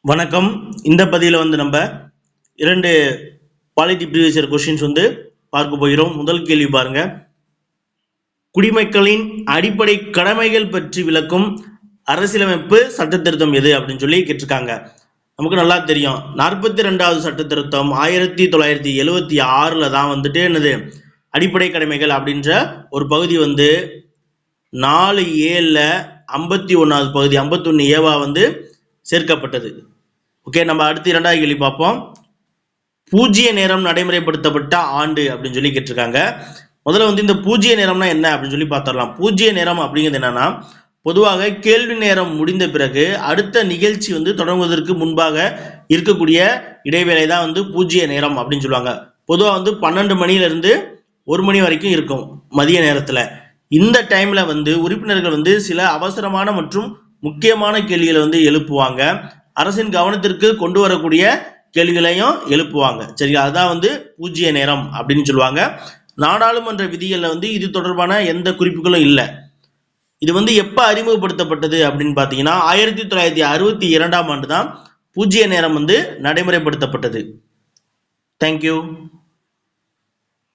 வணக்கம். இந்த பதிவில் நம்ம இரண்டு பாலிட்டி ப்ரீவியஸ் இயர் கொஸ்டின்ஸ் பார்க்க போகிறோம். முதல் கேள்வி பாருங்க. குடிமக்களின் அடிப்படை கடமைகள் பற்றி விளக்கும் அரசியலமைப்பு சட்ட திருத்தம் எது அப்படின்னு சொல்லி கேட்டிருக்காங்க. நமக்கு நல்லா தெரியும், 42வது சட்ட திருத்தம் 1976 தான் என்னது அடிப்படை கடமைகள் அப்படின்ற ஒரு பகுதி 4A 51வது பகுதி 51A சேர்க்கப்பட்டது. ஓகே, நம்ம அடுத்து இரண்டாவது கேள்வி பார்ப்போம். பூஜ்ய நேரம் நடைமுறைப்படுத்தப்பட்ட ஆண்டு அப்படின்னு சொல்லி கேட்டிருக்காங்க. முதல்ல இந்த பூஜ்ய நேரம்னா என்ன அப்படின்னு சொல்லி பார்த்துடலாம். பூஜ்ய நேரம் அப்படிங்கிறது என்னன்னா, பொதுவாக கேள்வி நேரம் முடிந்த பிறகு அடுத்த நிகழ்ச்சி தொடங்குவதற்கு முன்பாக இருக்கக்கூடிய இடைவேளை தான் பூஜ்ய நேரம் அப்படின்னு சொல்லுவாங்க. பொதுவாக 12 மணியிலிருந்து 1 மணி வரைக்கும் இருக்கும் மதிய நேரத்தில். இந்த டைம்ல உறுப்பினர்கள் சில அவசரமான மற்றும் முக்கியமான கேள்விகளை எழுப்புவாங்க. அரசின் கவனத்திற்கு கொண்டு வரக்கூடிய கேள்விகளையும் எழுப்புவாங்க. சரிங்களா, அதுதான் பூஜ்ய நேரம் அப்படின்னு சொல்லுவாங்க. நாடாளுமன்ற விதிகள்ல இது தொடர்பான எந்த குறிப்புகளும் இல்லை. இது எப்ப அறிமுகப்படுத்தப்பட்டது அப்படின்னு பார்த்தீங்கன்னா 1962ஆம் ஆண்டு தான் பூஜ்ய நேரம் நடைமுறைப்படுத்தப்பட்டது. தேங்க்யூ.